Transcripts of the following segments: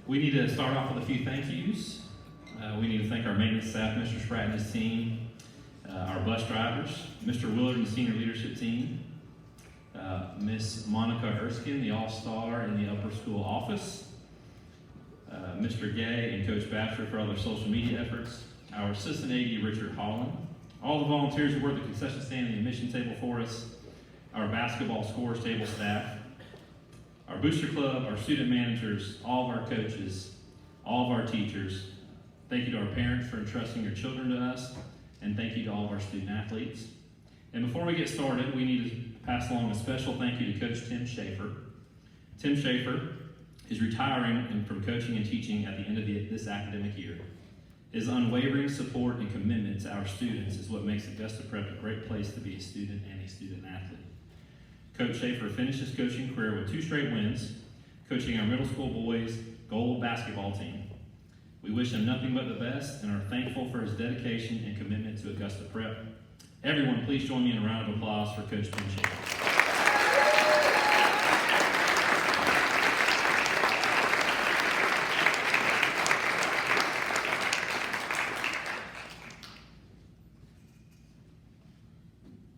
We need to start off with a few thank yous. We need to thank our maintenance staff, Mr. Spratt and his team, our bus drivers, Mr. Willard and the senior leadership team, Miss Monica Erskine, the all-star in the upper school office, Mr. Gay and Coach Baxter for all their social media efforts, our assistant AD, Richard Holland, all the volunteers who work the concession stand and the admission table for us, our basketball scores table staff, our booster club, our student managers, all of our coaches, all of our teachers. Thank you to our parents for entrusting your children to us, and thank you to all of our student athletes. And before we get started, we need to pass along a special thank you to Coach Tim Schaefer. Tim Schaefer is retiring from coaching and teaching at the end of this academic year. His unwavering support and commitment to our students is what makes Augusta Prep a great place to be a student and a student athlete. Coach Schaefer finished his coaching career with 2 straight wins, coaching our middle school boys' gold basketball team. We wish him nothing but the best and are thankful for his dedication and commitment to Augusta Prep. Everyone, please join me in a round of applause for Coach Tim Schaefer.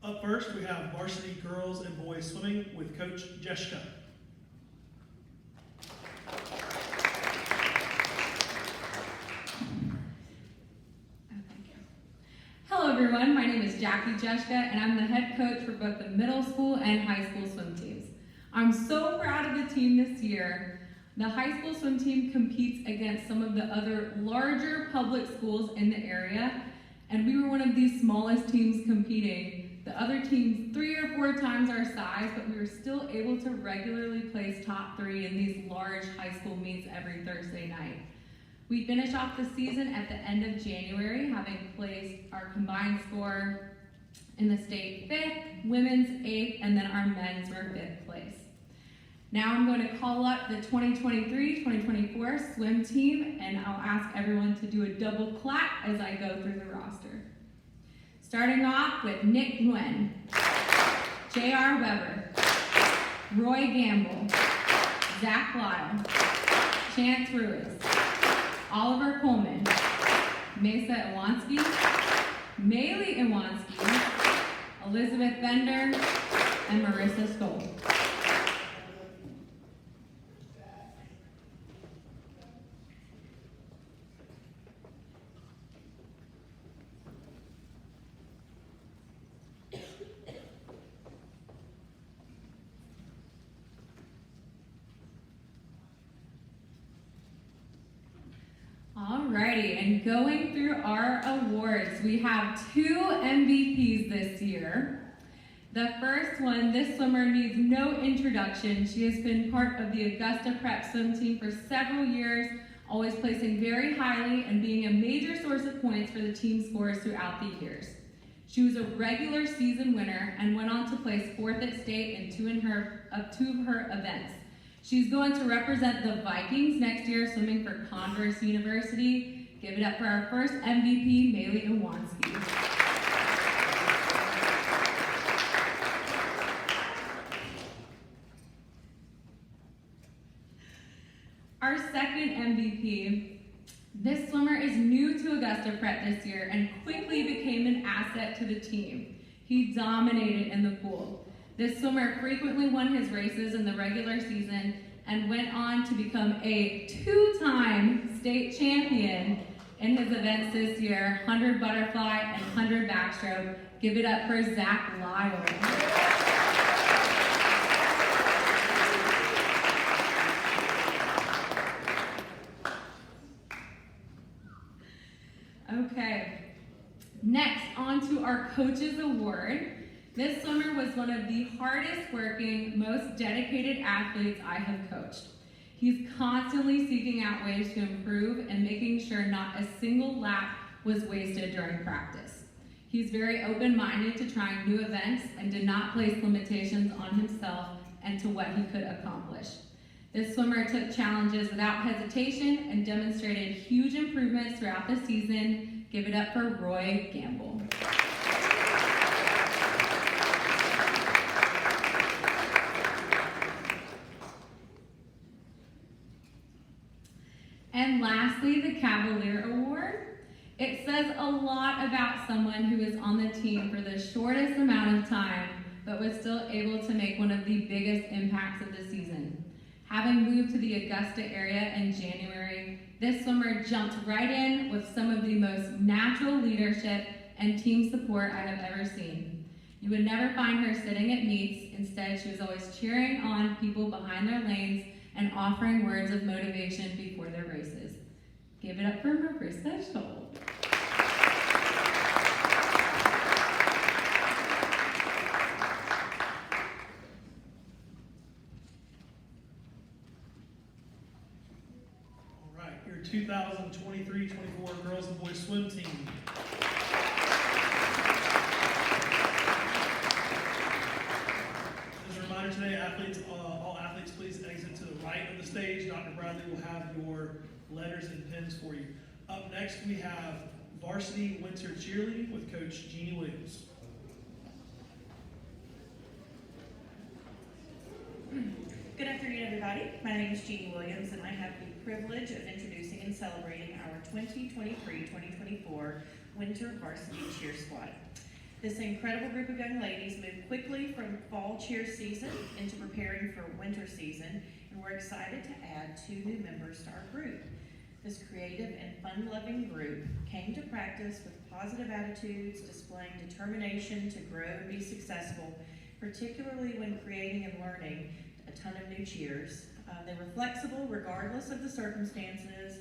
Up first, we have varsity girls and boys swimming with Coach Jessica. Hello everyone, my name is Jackie Jeshka and I'm the head coach for both the middle school and high school swim teams. I'm so proud of the team this year. The high school swim team competes against some of the other larger public schools in the area, and we were one of the smallest teams competing. The other teams 3 or 4 times our size, but we were still able to regularly place top 3 in these large high school meets every Thursday night. We finished off the season at the end of January, having placed our combined score in the state 5th, women's 8th, and then our men's were 5th place. Now I'm going to call up the 2023-2024 swim team, and I'll ask everyone to do a double clap as I go through the roster. Starting off with Nick Nguyen, J.R. Weber, Roy Gamble, Zach Lyle, Chance Ruiz, Oliver Coleman, Mesa Iwanski, Maylee Iwanski, Elizabeth Bender, and Marissa Stoll. Alrighty, and going through our awards, we have 2 MVPs this year. The first one, this swimmer needs no introduction. She has been part of the Augusta Prep swim team for several years, always placing very highly and being a major source of points for the team scores throughout the years. She was a regular season winner and went on to place 4th at state in 2 of her events. She's going to represent the Vikings next year, swimming for Converse University. Give it up for our first MVP, Maylee Iwanski. Our second MVP, this swimmer is new to Augusta Prep this year and quickly became an asset to the team. He dominated in the pool. This swimmer frequently won his races in the regular season and went on to become a 2-time state champion in his events this year, 100 butterfly and 100 backstroke. Give it up for Zach Lyle. Okay, next on to our Coaches Award. This swimmer was one of the hardest working, most dedicated athletes I have coached. He's constantly seeking out ways to improve and making sure not a single lap was wasted during practice. He's very open-minded to trying new events and did not place limitations on himself and to what he could accomplish. This swimmer took challenges without hesitation and demonstrated huge improvements throughout the season. Give it up for Roy Gamble. And lastly, the Cavalier Award. It says a lot about someone who is on the team for the shortest amount of time, but was still able to make one of the biggest impacts of the season. Having moved to the Augusta area in January, this swimmer jumped right in with some of the most natural leadership and team support I have ever seen. You would never find her sitting at meets. Instead, she was always cheering on people behind their lanes and offering words of motivation before their races. Give it up for Marissa Scholl. All right, your 2023-24 girls and boys swim team. As a reminder today, all athletes, please exit to the right of the stage. Dr. Bradley will have your letters and pens for you. Up next, we have varsity winter cheerleading with Coach Jeannie Williams. Good afternoon, everybody. My name is Jeannie Williams, and I have the privilege of introducing and celebrating our 2023-2024 Winter Varsity Cheer Squad. This incredible group of young ladies moved quickly from fall cheer season into preparing for winter season, and we're excited to add 2 new members to our group. This creative and fun-loving group came to practice with positive attitudes, displaying determination to grow and be successful, particularly when creating and learning a ton of new cheers. They were flexible regardless of the circumstances,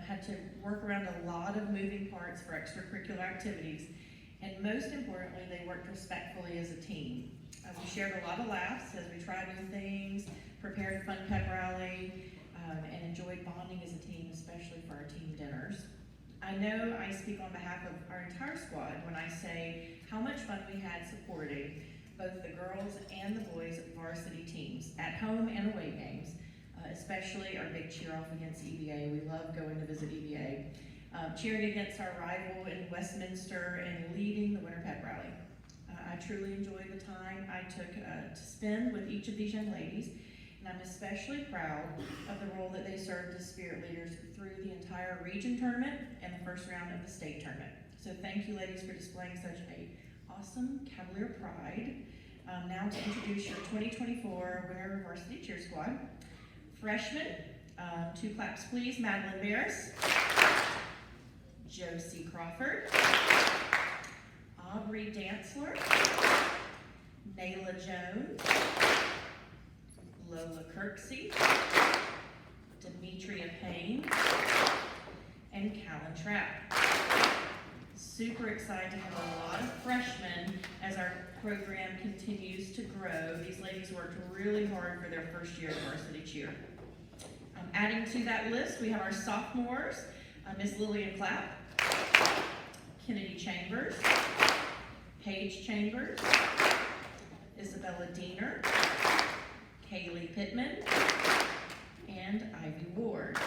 had to work around a lot of moving parts for extracurricular activities, and most importantly, they worked respectfully as a team. We shared a lot of laughs as we tried new things, prepared a fun pep rally, and enjoyed bonding as a team, especially for our team dinners. I know I speak on behalf of our entire squad when I say how much fun we had supporting both the girls and the boys varsity teams at home and away games, especially our big cheer off against EVA. We love going to visit EVA. Cheering against our rival in Westminster and leading the Winter Pep Rally. I truly enjoyed the time I took to spend with each of these young ladies, and I'm especially proud of the role that they served as spirit leaders through the entire region tournament and the first round of the state tournament. So thank you, ladies, for displaying such a awesome Cavalier pride. Now to introduce your 2024 Winter Varsity Cheer Squad. Freshmen, 2 claps please. Madeline Barris, Josie Crawford, Aubrey Dantzler, Nayla Jones, Lola Kirksey, Demetria Payne, and Callan Trapp. Super excited to have a lot of freshmen as our program continues to grow. These ladies worked really hard for their first year of varsity cheer. Adding to that list, we have our sophomores, Miss Lillian Clapp, Kennedy Chambers, Paige Chambers, Isabella Diener, Kaylee Pittman, and Ivy Ward.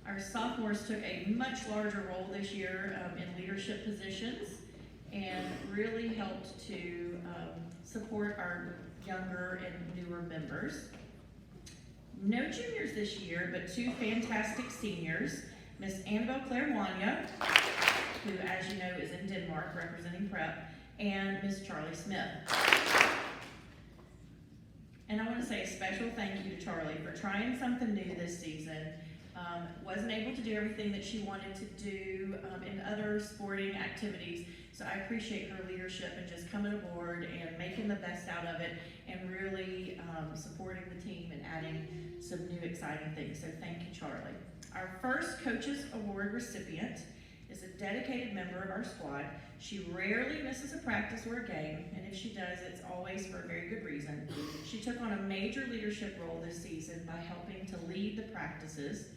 Our sophomores took a much larger role this year in leadership positions and really helped to support our younger and newer members. No juniors this year, but 2 fantastic seniors, Miss Annabelle Claire Wanya, who, as you know, is in Denmark representing prep, and Miss Charlie Smith. And I want to say a special thank you to Charlie for trying something new this season. Wasn't able to do everything that she wanted to do in other sporting activities, so I appreciate her leadership and just coming aboard and making the best out of it and really supporting the team and adding some new exciting things, so thank you, Charlie. Our first Coaches Award recipient is a dedicated member of our squad. She rarely misses a practice or a game, and if she does, it's always for a very good reason. She took on a major leadership role this season by helping to lead the practices.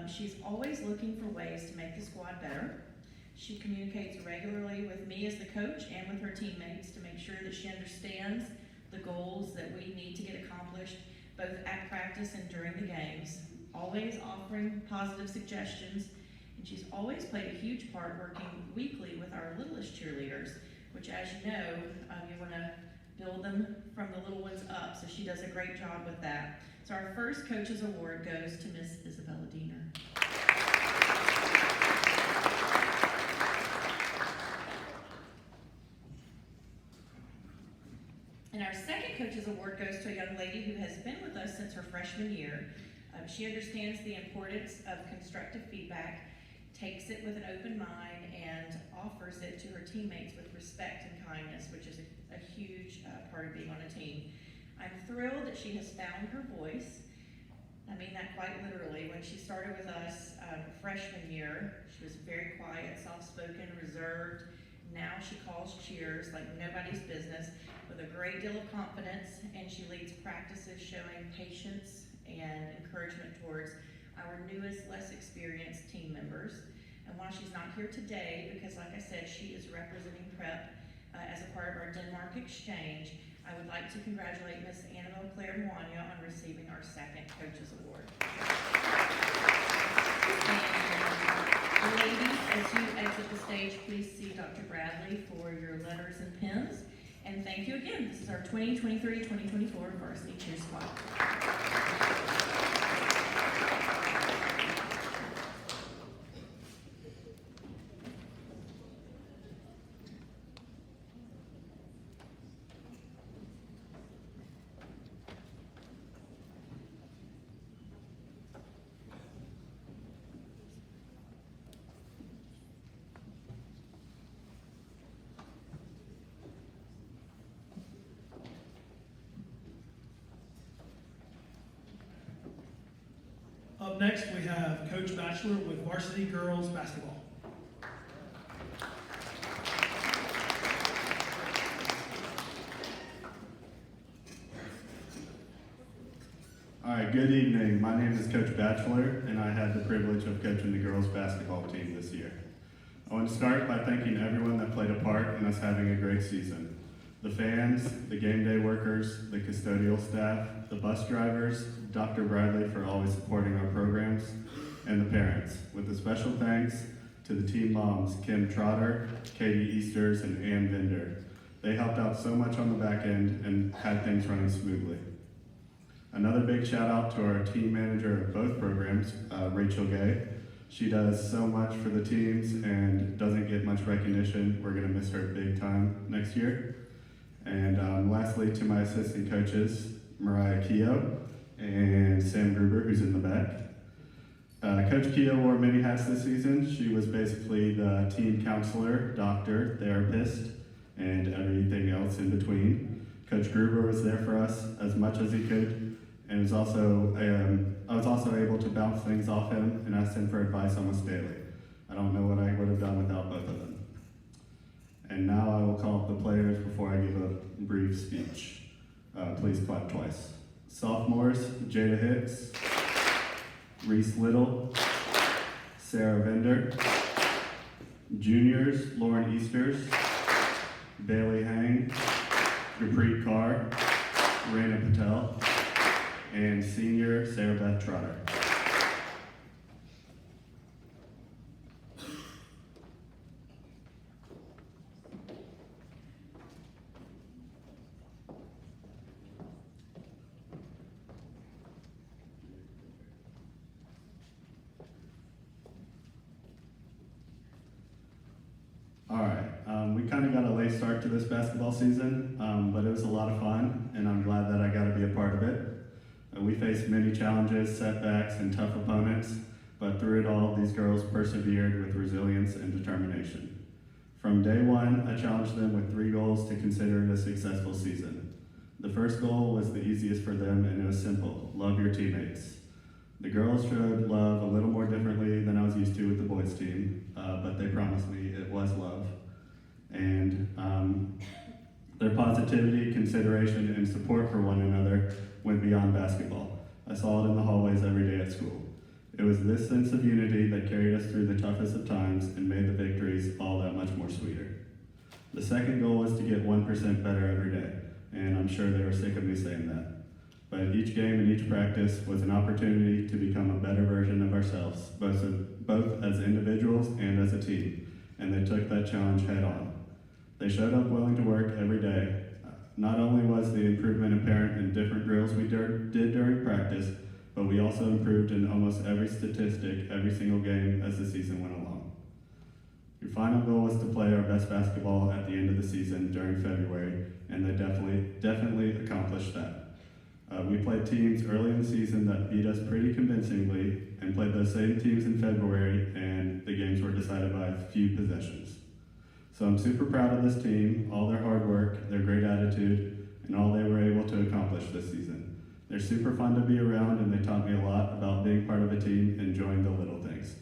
She's always looking for ways to make the squad better. She communicates regularly with me as the coach and with her teammates to make sure that she understands the goals that we need to get accomplished, both at practice and during the games, always offering positive suggestions. And she's always played a huge part working weekly with our littlest cheerleaders, which, as you know, you want to build them from the little ones up, so she does a great job with that. So our first Coaches Award goes to Miss Isabella Diener. And our second Coaches Award goes to a young lady who has been with us since her freshman year. She understands the importance of constructive feedback, takes it with an open mind, and offers it to her teammates with respect and kindness, which is a huge part of being on a team. I'm thrilled that she has found her voice. I mean that quite literally. When she started with us freshman year, she was very quiet, soft-spoken, reserved. Now she calls cheers like nobody's business with a great deal of confidence, and she leads practices showing patience and encouragement towards our newest, less experienced team members. And while she's not here today, because like I said, she is representing Prep as a part of our Denmark exchange, I would like to congratulate Miss Annabelle Claire Mwanya on receiving our second Coaches Award. And ladies, as you exit the stage, please see Dr. Bradley for your letters and pens. And thank you again. This is our 2023-2024 Varsity Cheer Squad. Up next, we have Coach Batchelor with varsity girls basketball. All right, good evening. My name is Coach Batchelor, and I had the privilege of coaching the girls basketball team this year. I want to start by thanking everyone that played a part in us having a great season. The fans, the game day workers, the custodial staff, the bus drivers, Dr. Bradley for always supporting our programs, and the parents, with a special thanks to the team moms, Kim Trotter, Katie Easters, and Ann Bender. They helped out so much on the back end and had things running smoothly. Another big shout out to our team manager of both programs, Rachel Gay. She does so much for the teams and doesn't get much recognition. We're gonna miss her big time next year. And lastly, to my assistant coaches, Mariah Keogh and Sam Gruber, who's in the back. Coach Keogh wore many hats this season. She was basically the team counselor, doctor, therapist, and everything else in between. Coach Gruber was there for us as much as he could, and was also I was also able to bounce things off him and ask him for advice almost daily. I don't know what I would have done without both of them. And now I will call up the players before I give a brief speech. Please clap twice. Sophomores, Jada Hicks, Reese Little, Sarah Vender. Juniors, Lauren Easters, Bailey Hang, Gurpreet Kaur, Raina Patel, and senior Sarah Beth Trotter. We kind of got a late start to this basketball season, but it was a lot of fun, and I'm glad that I got to be a part of it. We faced many challenges, setbacks, and tough opponents, but through it all, these girls persevered with resilience and determination. From day one, I challenged them with 3 goals to consider it a successful season. The first goal was the easiest for them, and it was simple: love your teammates. The girls showed love a little more differently than I was used to with the boys team, but they promised me it was love. And their positivity, consideration, and support for one another went beyond basketball. I saw it in the hallways every day at school. It was this sense of unity that carried us through the toughest of times and made the victories all that much more sweeter. The second goal was to get 1% better every day, and I'm sure they were sick of me saying that. But each game and each practice was an opportunity to become a better version of ourselves, both as individuals and as a team, and they took that challenge head on. They showed up willing to work every day, Not only was the improvement apparent in different drills we did during practice, but we also improved in almost every statistic every single game as the season went along. Your final goal was to play our best basketball at the end of the season during February, and they definitely accomplished that. We played teams early in the season that beat us pretty convincingly, and played those same teams in February, and the games were decided by a few possessions. So I'm super proud of this team, all their hard work, their great attitude, and all they were able to accomplish this season. They're super fun to be around, and they taught me a lot about being part of a team, enjoying the little things.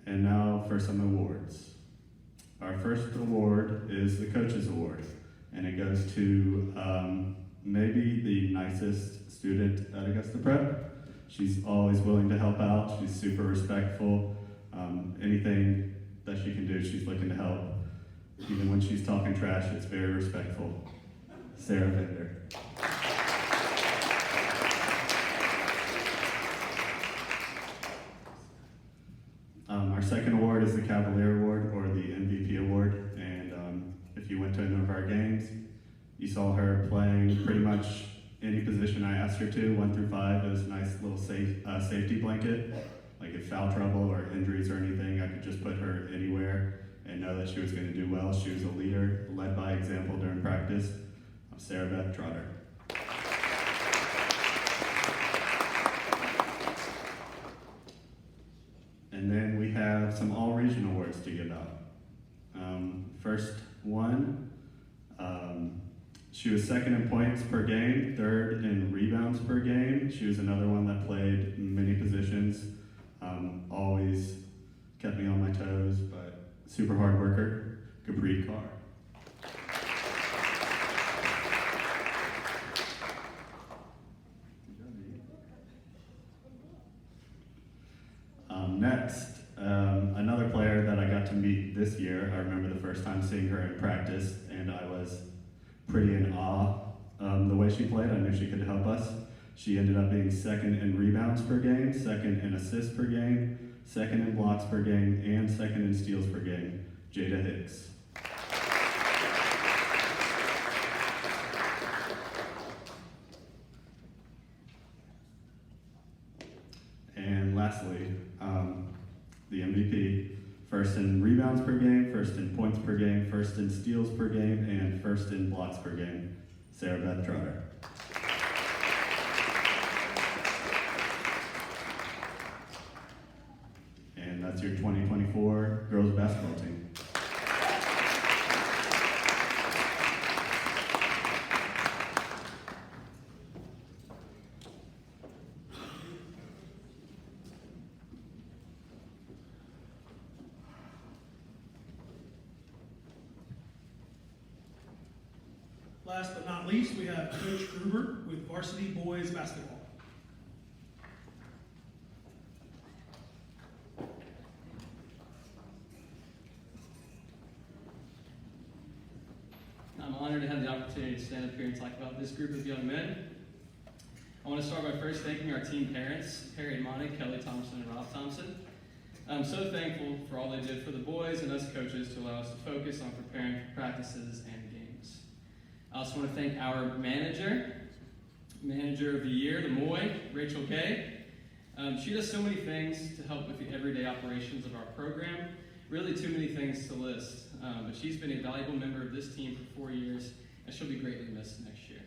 And now for some awards. Our first award is the Coaches Award, and it goes to maybe the nicest student at Augusta Prep. She's always willing to help out. She's super respectful. Anything that she can do, she's looking to help. Even when she's talking trash, it's very respectful. Sarah Vender. Our second award is the Cavalier Award, or the MVP Award. And if you went to any of our games, you saw her playing pretty much any position I asked her to, 1 through 5. It was a nice little safety blanket. Like if foul trouble or injuries or anything, I could just put her anywhere and know that she was going to do well. She was a leader, led by example during practice. Sarah Beth Trotter. And then we have some all-region awards to give out. First one, she was second in points per game, third in rebounds per game. She was another one that played many positions, always kept me on my toes, but super hard worker, Capri Carr. Next, another player that I got to meet this year. I remember the first time seeing her in practice, and I was pretty in awe. The way she played, I knew she could help us. She ended up being second in rebounds per game, second in assists per game, second in blocks per game, and second in steals per game. Jada Hicks. And lastly, the MVP, first in rebounds per game, first in points per game, first in steals per game, and first in blocks per game, Sarah Beth Trotter. And that's your 2024 girls basketball team. Last but not least, we have Coach Gruber with varsity boys basketball. I'm honored to have the opportunity to stand up here and talk about this group of young men. I want to start by first thanking our team parents, Harry and Monty, Kelly Thompson, and Rob Thompson. I'm so thankful for all they did for the boys and us coaches to allow us to focus on preparing for practices and games. I also want to thank our manager of the year, the Moy, Rachel Kay. She does so many things to help with the everyday operations of our program. Really too many things to list, but she's been a valuable member of this team for 4 years, and she'll be greatly missed next year.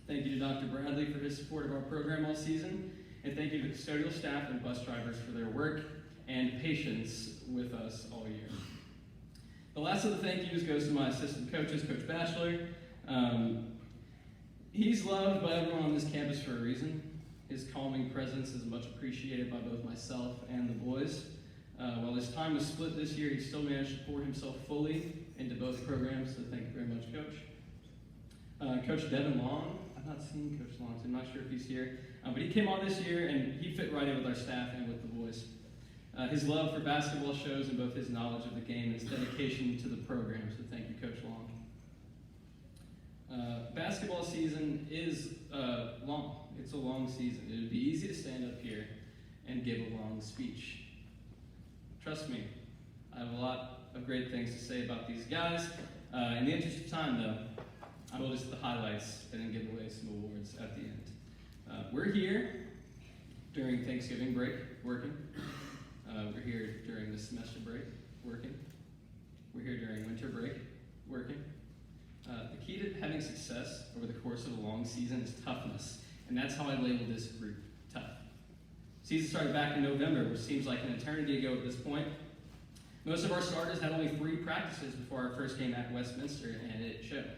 Thank you to Dr. Bradley for his support of our program all season, and thank you to the custodial staff and bus drivers for their work and patience with us all year. The last of the thank yous goes to my assistant coaches, Coach Batchelor. He's loved by everyone on this campus for a reason. His calming presence is much appreciated by both myself and the boys. While his time was split this year, he still managed to pour himself fully into both programs, so thank you very much, Coach. Coach Devin Long, I've not seen Coach Long, so I'm not sure if he's here, but he came on this year and he fit right in with our staff and with the boys. His love for basketball shows in both his knowledge of the game and his dedication to the program, so thank you, Coach Long. Basketball season is long. It's a long season. It would be easy to stand up here and give a long speech. Trust me, I have a lot of great things to say about these guys. In the interest of time, though, I will just the highlights and then give away some awards at the end. We're here during Thanksgiving break, working. We're here during the semester break, working. We're here during winter break, working. The key to having success over the course of a long season is toughness, and that's how I label this group, tough. Season started back in November, which seems like an eternity ago at this point. Most of our starters had only 3 practices before our first game at Westminster, and it showed.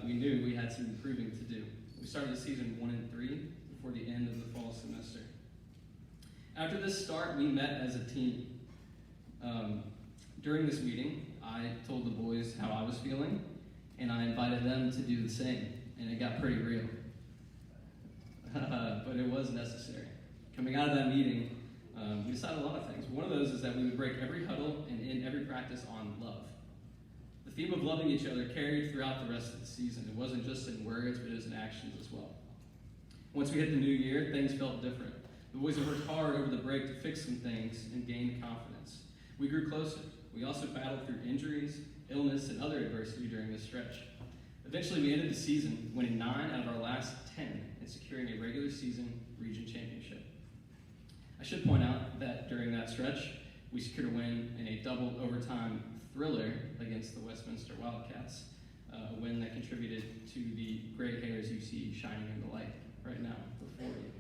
We knew we had some improving to do. We started the season 1-3 before the end of the fall semester. After this start, we met as a team. During this meeting, I told the boys how I was feeling, and I invited them to do the same, and it got pretty real. But it was necessary. Coming out of that meeting, we decided a lot of things. One of those is that we would break every huddle and end every practice on love. The theme of loving each other carried throughout the rest of the season. It wasn't just in words, but it was in actions as well. Once we hit the new year, things felt different. The boys had worked hard over the break to fix some things and gain confidence. We grew closer. We also battled through injuries, illness, and other adversity during this stretch. Eventually, we ended the season winning 9 out of our last 10 and securing a regular season region championship. I should point out that during that stretch, we secured a win in a double overtime thriller against the Westminster Wildcats, a win that contributed to the gray hairs you see shining in the light right now before you.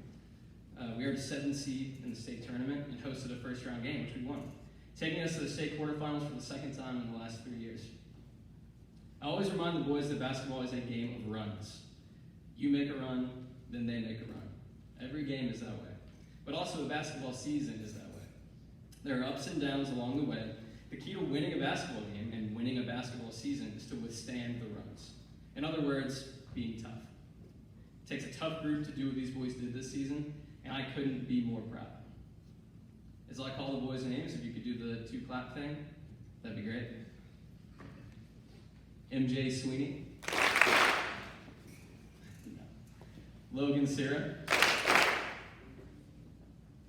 We earned a 7th seed in the state tournament and hosted a first-round game, which we won, taking us to the state quarterfinals for the 2nd time in the last 3 years. I always remind the boys that basketball is a game of runs. You make a run, then they make a run. Every game is that way. But also a basketball season is that way. There are ups and downs along the way. The key to winning a basketball game and winning a basketball season is to withstand the runs. In other words, being tough. It takes a tough group to do what these boys did this season, and I couldn't be more proud. As I call the boys' names, if you could do the 2-clap thing, that'd be great. MJ Sweeney. Logan Serra.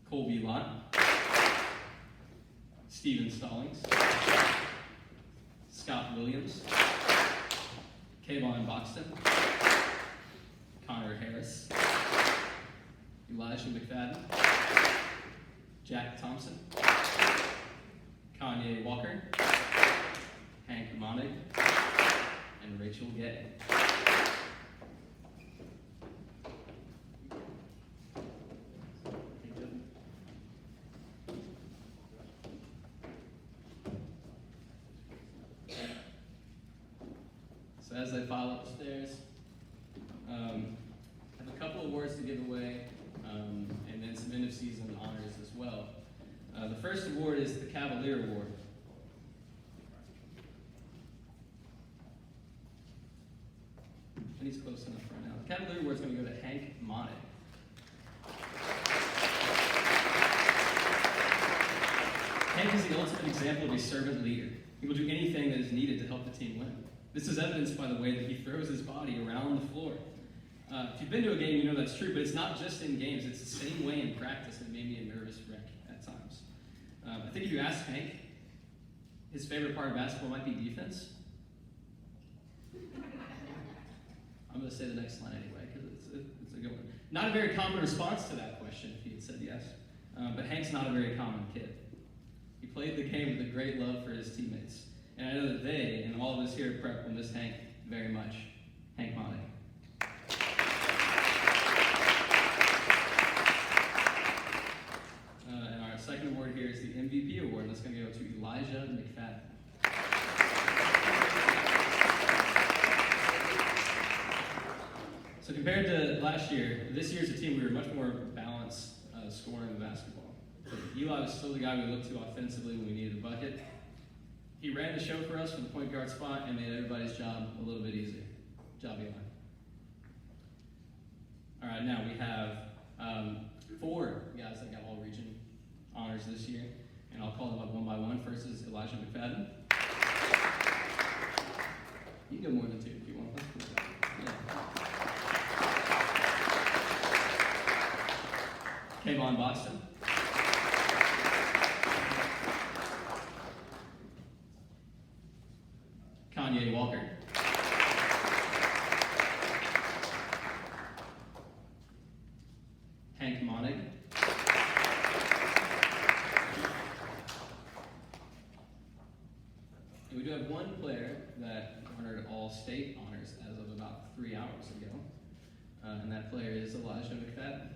Colby Lott. Steven Stallings. Scott Williams. Kayvon Boxton. Connor Harris. Elijah McFadden. Jack Thompson. Kanye Walker. Hank Monig. And Rachel Gay. So as they file upstairs, I have a couple awards to give away, and then some end of season honors as well. The first award is the Cavalier Award. And he's close enough right now. The Cavalier Award is going to go to Hank Monig. Hank is the ultimate example of a servant leader. He will do anything that is needed to help the team win. This is evidenced by the way that he throws his body around the floor. If you've been to a game, you know that's true, but it's not just in games. It's the same way in practice, and it made me a nervous wreck at times. I think if you ask Hank, his favorite part of basketball might be defense. I'm going to say the next line anyway, because it's a good one. Not a very common response to that question if he had said yes, but Hank's not a very common kid. He played the game with a great love for his teammates, and I know that they, and all of us here at Prep, will miss Hank very much. Hank Monig. And our second award here is the MVP award, and that's going to go to Elijah McFadden. So compared to last year, this year as a team, we were much more balanced scoring the basketball. Eli was still the guy we looked to offensively when we needed a bucket. He ran the show for us from the point guard spot and made everybody's job a little bit easier. Job Eli. All right, now we have 4 guys that got all-region honors this year, and I'll call them up one by one. First is Elijah McFadden. You can go more than 2 if you want. That's cool. Yeah. Kayvon Boxton. Kanye Walker. one player that garnered all state honors as of about 3 hours ago, and that player is Elijah McFadden.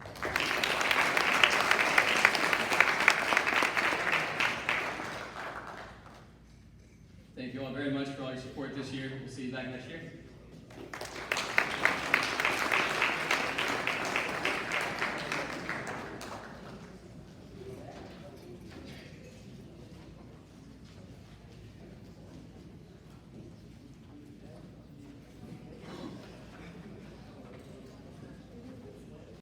Thank you all very much for all your support this year. We'll see you back next year.